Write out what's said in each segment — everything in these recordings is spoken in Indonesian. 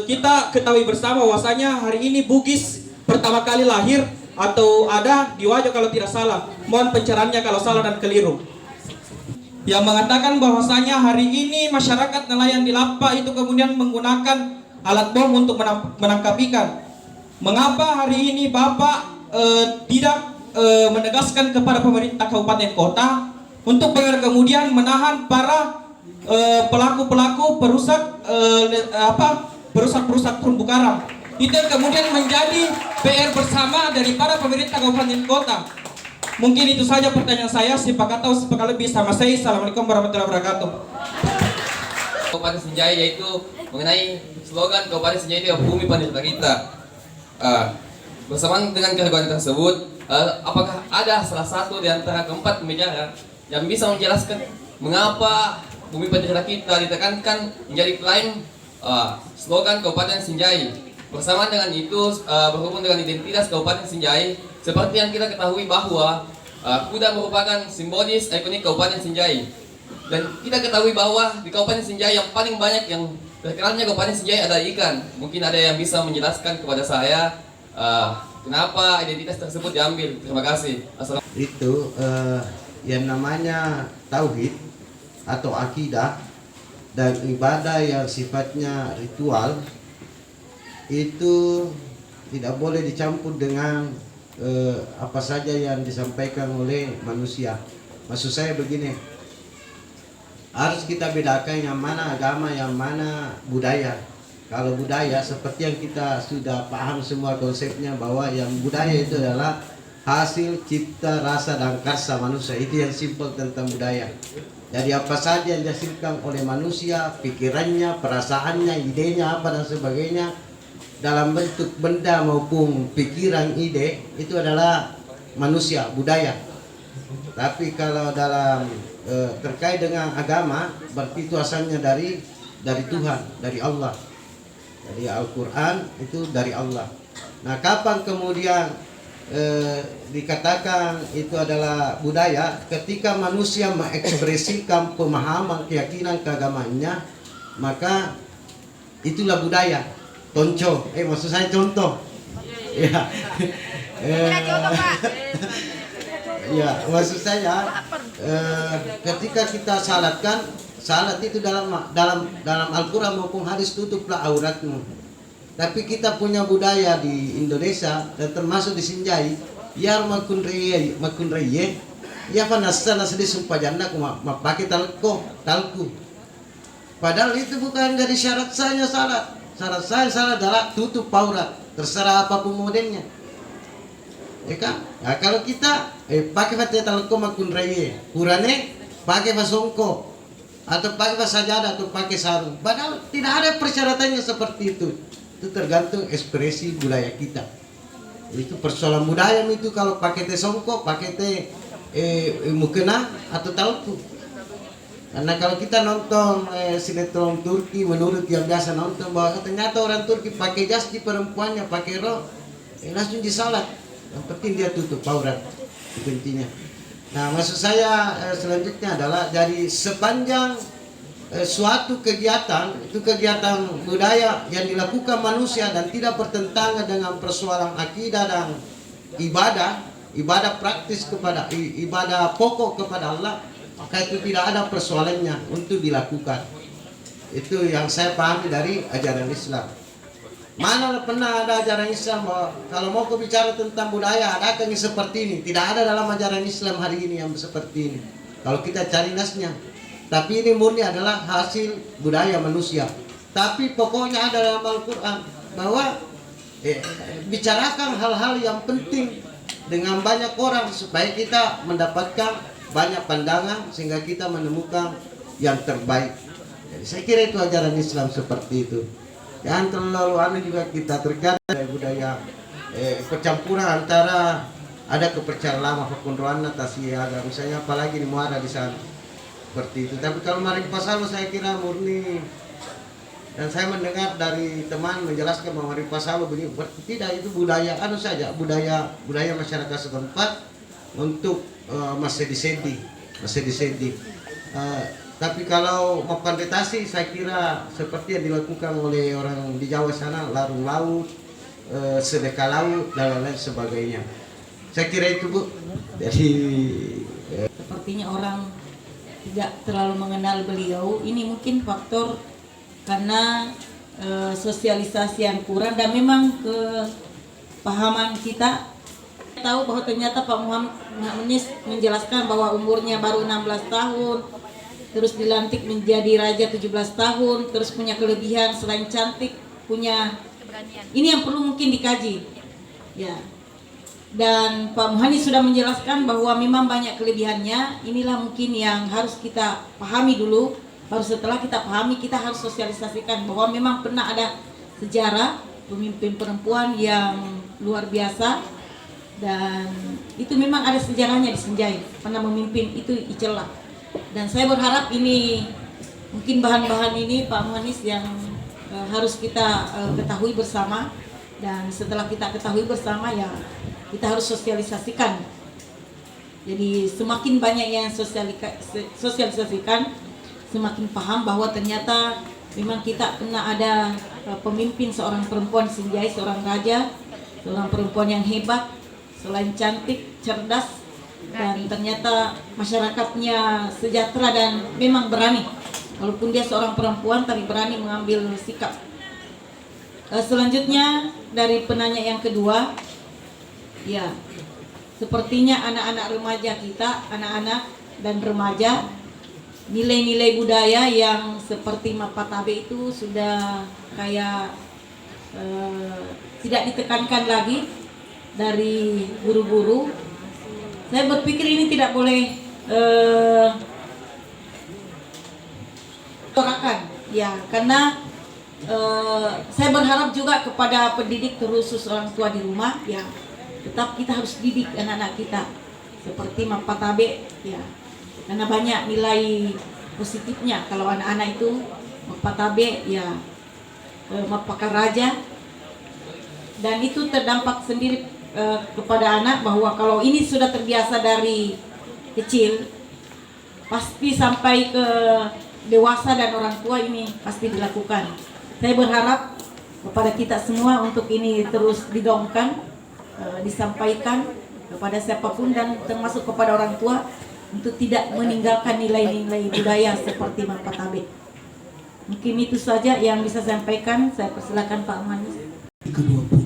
Kita ketahui bersama bahwasanya hari ini Bugis pertama kali lahir atau ada di Wajo kalau tidak salah. Mohon pencerahannya kalau salah dan keliru. Yang mengatakan bahwasanya hari ini masyarakat nelayan di Lapa itu kemudian menggunakan alat bom untuk menangkap ikan. Mengapa hari ini Bapak tidak menegaskan kepada pemerintah kabupaten kota untuk kemudian menahan para pelaku-pelaku perusak terumbu karang? Itu yang kemudian menjadi PR bersama dari para pemerintah kabupaten kota. Mungkin itu saja pertanyaan saya. Siapa kata lebih sama saya. Assalamualaikum warahmatullahi wabarakatuh. Kabupaten Sinjai, yaitu mengenai slogan Kabupaten Sinjai itu bumi pancasila kita. Bersamaan dengan keraguan tersebut, apakah ada salah satu di antara keempat pembicara yang bisa menjelaskan mengapa bumi pancasila kita ditekankan menjadi klaim slogan Kabupaten Sinjai? Bersamaan dengan itu, berhubung dengan identitas Kabupaten Sinjai, seperti yang kita ketahui bahwa kuda merupakan simbolis ikonik Kabupaten Sinjai. Dan kita ketahui bahwa di Kabupaten Sinjai yang paling banyak yang terkenalnya Kabupaten Sinjai adalah ikan. Mungkin ada yang bisa menjelaskan kepada saya kenapa identitas tersebut diambil. Terima kasih. Itu yang namanya tauhid atau akidah dan ibadah yang sifatnya ritual itu tidak boleh dicampur dengan apa saja yang disampaikan oleh manusia. Maksud saya begini, harus kita bedakan yang mana agama, yang mana budaya. Kalau budaya seperti yang kita sudah paham semua konsepnya, bahwa yang budaya itu adalah hasil cipta rasa dan karsa manusia. Itu yang simpel tentang budaya. Jadi apa saja yang dihasilkan oleh manusia, pikirannya, perasaannya, idenya apa dan sebagainya, dalam bentuk benda maupun pikiran, ide, itu adalah manusia, budaya. Tapi kalau dalam terkait dengan agama, berarti itu asalnya dari Tuhan, dari Allah. Jadi Al-Quran itu dari Allah. Nah, kapan kemudian dikatakan itu adalah budaya? Ketika manusia mengekspresikan pemahaman, keyakinan, keagamaannya, maka itulah budaya. Maksud saya contoh. Ya. Ya, maksud saya ketika kita salatkan, salat itu dalam Al-Quran maupun hadis, tutuplah auratmu. Tapi kita punya budaya di Indonesia dan termasuk di Sinjai, ya makun reye, ya panasana sedih sumpah janda pakai talku. Padahal itu bukan dari syarat saya salat. Syarat saya salah adalah tutup aurat, terserah apapun modelnya, ya kan? Nah, kalau kita pakai fatihah talko makun reye, kurane pakai fasongko, atau pakai sajadah, atau pakai sarung, padahal tidak ada persyaratannya seperti itu. Itu tergantung ekspresi budaya kita. Itu persoalan budaya itu, kalau pakai teh songko, pakai teh mukena atau talku. Karena kalau kita nonton sinetron Turki, menurut yang biasa nonton, bahwa ternyata orang Turki pakai jas di perempuannya, pakai rok, langsung disalat. Yang penting dia tutup aurat, itu intinya. Nah, maksud saya selanjutnya adalah, dari sepanjang suatu kegiatan, itu kegiatan budaya yang dilakukan manusia dan tidak bertentangan dengan persoalan akidah dan ibadah praktis kepada ibadah pokok kepada Allah, maka itu tidak ada persoalannya untuk dilakukan. Itu yang saya pahami dari ajaran Islam. Mana pernah ada ajaran Islam bahwa kalau mau bicara tentang budaya ada yang seperti ini? Tidak ada dalam ajaran Islam hari ini yang seperti ini. Kalau kita cari nasnya, tapi ini murni adalah hasil budaya manusia. Tapi pokoknya ada dalam Al-Quran bahwa bicarakan hal-hal yang penting dengan banyak orang supaya kita mendapatkan banyak pandangan sehingga kita menemukan yang terbaik. Jadi saya kira itu ajaran Islam seperti itu. Jangan terlalu juga kita terkadang budaya percampuran antara ada kepercayaan lama fakun rohana tasyaga, misalnya apalagi di Muara di sana seperti itu. Tapi kalau Maring Pasalo saya kira murni, dan saya mendengar dari teman menjelaskan bahwa Maring Pasalo begini, tidak, itu budaya saja, budaya masyarakat setempat untuk masih disendi. Tapi kalau mempandetasi saya kira seperti yang dilakukan oleh orang di Jawa sana, larung laut, sedekah laut dan lain-lain sebagainya. Saya kira itu Bu. Jadi Sepertinya orang tidak terlalu mengenal beliau. Ini mungkin faktor karena sosialisasi yang kurang dan memang kepahaman kita. Tahu bahwa ternyata Pak Muhammad menjelaskan bahwa umurnya baru 16 tahun, terus dilantik menjadi raja 17 tahun, terus punya kelebihan selain cantik, punya ini yang perlu mungkin dikaji. Ya. Dan Pak Muhani sudah menjelaskan bahwa memang banyak kelebihannya. Inilah mungkin yang harus kita pahami dulu. Baru setelah kita pahami, kita harus sosialisasikan bahwa memang pernah ada sejarah pemimpin perempuan yang luar biasa. Dan itu memang ada sejarahnya di Senjai. Pernah memimpin itu Icelah. Dan saya berharap ini mungkin bahan-bahan ini Pak Muhanis yang harus kita ketahui bersama. Dan setelah kita ketahui bersama ya kita harus sosialisasikan. Jadi semakin banyak yang sosialisasikan, semakin paham bahwa ternyata memang kita pernah ada pemimpin seorang perempuan Senjai, seorang raja, seorang perempuan yang hebat, selain cantik, cerdas, dan ternyata masyarakatnya sejahtera dan memang berani. Walaupun dia seorang perempuan tapi berani mengambil sikap. Selanjutnya dari penanya yang kedua, ya, sepertinya anak-anak remaja kita, anak-anak dan remaja, nilai-nilai budaya yang seperti Mapatabe itu sudah kayak tidak ditekankan lagi dari guru-guru. Saya berpikir ini tidak boleh torakan, ya, karena saya berharap juga kepada pendidik terusus orang tua di rumah, ya, tetap kita harus didik anak-anak kita seperti Mapatabe, ya, karena banyak nilai positifnya kalau anak-anak itu Mapatabe, ya, Mapakaraja, dan itu terdampak sendiri kepada anak bahwa kalau ini sudah terbiasa dari kecil, pasti sampai ke dewasa dan orang tua ini pasti dilakukan. Saya berharap kepada kita semua untuk ini terus digaungkan, disampaikan kepada siapapun dan termasuk kepada orang tua untuk tidak meninggalkan nilai-nilai budaya seperti Mapatabe. Mungkin itu saja yang bisa saya sampaikan. Saya persilakan Pak Manis. Ke-20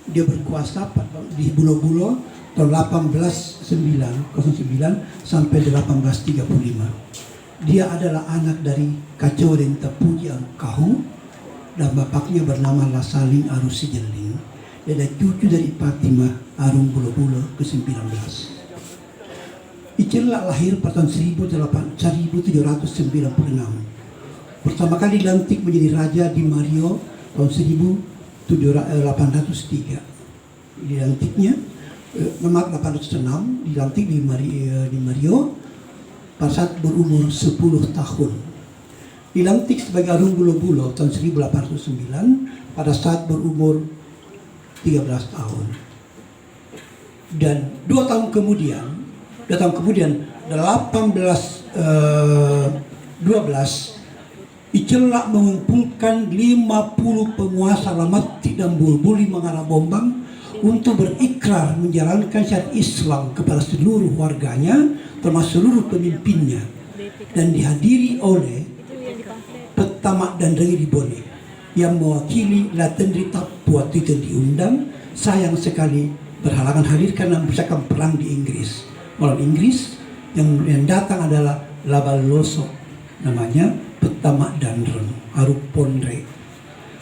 dia berkuasa di Bulo-Bulo tahun 1809 sampai 1835. Dia adalah anak dari Kacoren Tapuji Kahu dan bapaknya bernama Lasaling Arusi Jeling. Dia adalah cucu dari Fatimah Arum Bulo-Bulo ke-19. Icelah lahir pada tahun 1796. Pertama kali dilantik menjadi raja di Mario tahun 1803. Dilantiknya 806 dilantik di Mario pada saat berumur 10 tahun. Dilantik sebagai Arum Bulo-Bulo tahun 1809 pada saat berumur 13 tahun. Dan 2 tahun kemudian 1812 Icelah mengumpulkan 50 penguasa Lamati dan Bulbul di Mengarah Bombang untuk berikrar menjalankan syariat Islam kepada seluruh warganya termasuk seluruh pemimpinnya, dan dihadiri oleh Petamak dan Regi Bone yang mewakili Latendri Tapua itu diundang. Sayang sekali berhalangan hadir karena misalkan perang di Inggris. Melawan Inggris yang datang adalah Labaloso, namanya Petamak dan Ren Arupondre.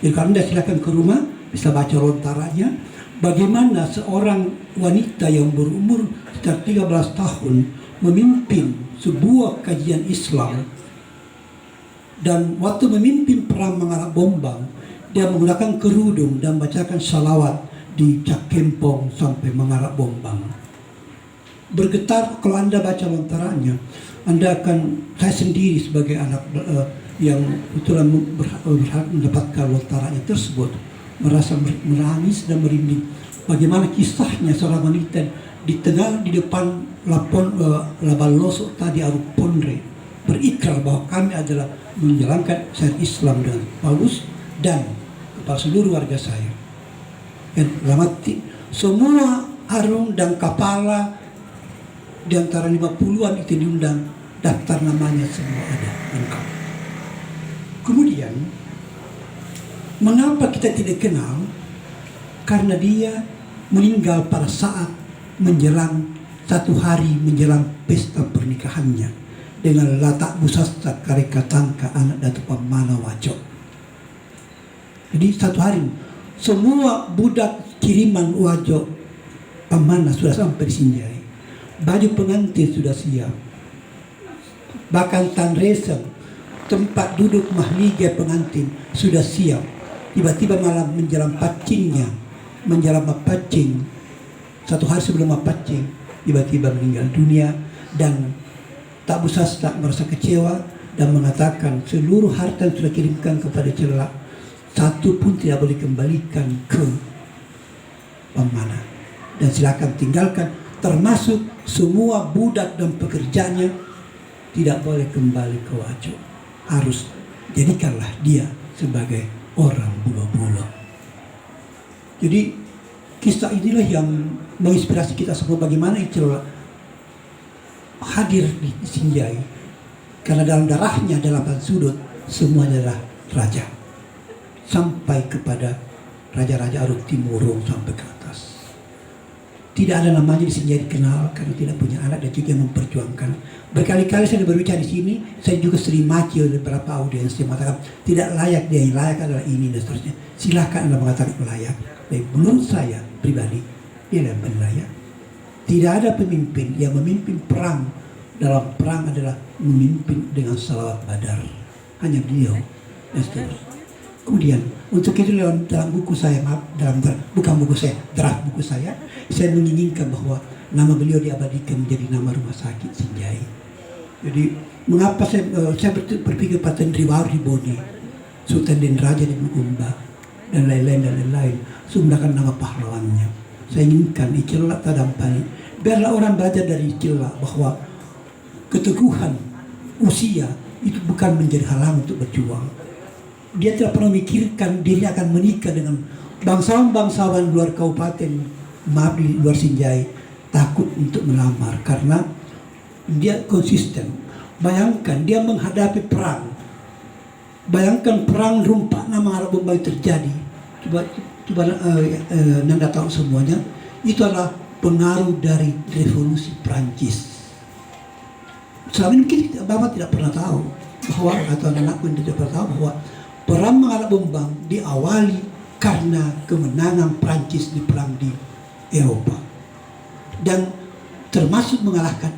Jadi kalau Anda silakan ke rumah bisa baca lontarannya bagaimana seorang wanita yang berumur sekitar 13 tahun memimpin sebuah kajian Islam, dan waktu memimpin perang Mengarah Bombang dia menggunakan kerudung dan bacakan salawat di Cakempong sampai Mengarah Bombang. Bergetar kalau Anda baca lontarannya, Anda akan, saya sendiri sebagai anak yang kebetulan berhak mendapatkan lontarannya tersebut, merasa menangis dan merinding. Bagaimana kisahnya seorang wanita di depan Labaloso tadi Arupondre berikrar bahwa kami adalah menjalankan syariat Islam dengan bagus dan kepada seluruh warga saya. Dan lamati semua arung dan kepala di antara 50-an itu diundang, daftar namanya semua ada lengkap. Kemudian mengapa kita tidak kenal? Karena dia meninggal pada saat menjelang 1 hari menjelang pesta pernikahannya dengan latak busasta kareka tangka anak Datuk Pamana Wajo. Jadi 1 hari semua budak kiriman Wajo Pamana sudah sampai di Sinjai. Baju pengantin sudah siap. Bahkan tanreseng, tempat duduk mahligai pengantin sudah siap. Tiba-tiba malam menjelang pacingnya, menjelang mapacing, 1 hari sebelum mapacing, tiba-tiba meninggal dunia. Dan Tak Busasta merasa kecewa dan mengatakan seluruh harta yang sudah kirimkan kepada Celak, 1 pun tidak boleh kembalikan ke Pamana, dan silakan tinggalkan, termasuk semua budak dan pekerjanya tidak boleh kembali ke Wajo. Harus jadikanlah dia sebagai orang bulo-bulo. Jadi kisah inilah yang menginspirasi kita semua bagaimana Celak hadir di Sinjai, karena dalam darahnya, dalam sudut semua adalah raja, sampai kepada raja-raja Aruk Timurung sampai ke atas. Tidak ada namanya di Sinjai dikenal karena tidak punya anak dan juga memperjuangkan. Berkali-kali saya berbicara di sini, saya juga sering maki oleh beberapa audiens yang mengatakan tidak layak, dia yang layak adalah ini dan seterusnya. Silakan Anda mengatakan layak. Tapi menurut saya pribadi, dia adalah layak. Tidak ada pemimpin yang memimpin perang. Dalam perang adalah memimpin dengan salawat badar. Hanya beliau. Dan seterusnya. Kemudian untuk itu dalam buku saya, bukan buku saya, draft buku saya menginginkan bahwa nama beliau diabadikan menjadi nama rumah sakit Sinjai. Jadi mengapa saya berpikir Paten Riwar di Boni, Sultan Den Raja di Bugumba, dan lain-lain, menggunakan nama pahlawannya. Saya inginkan Celak Tadampani, biarlah orang belajar dari Celak bahwa keteguhan usia itu bukan menjadi halang untuk berjuang. Dia tidak pernah memikirkan diri akan menikah dengan bangsawan-bangsawan luar kabupaten, di luar Sinjai, takut untuk melamar karena dia konsisten. Bayangkan dia menghadapi perang. Bayangkan perang Rumpak Nama Arab Bombay terjadi. Coba Nanda tahu semuanya, itu adalah pengaruh dari revolusi Prancis. Selama ini mungkin Bapak tidak pernah tahu bahwa, atau anak pun tidak pernah tahu bahwa perang Arab Bombay diawali karena kemenangan Prancis di perang di Eropa, dan termasuk mengalahkan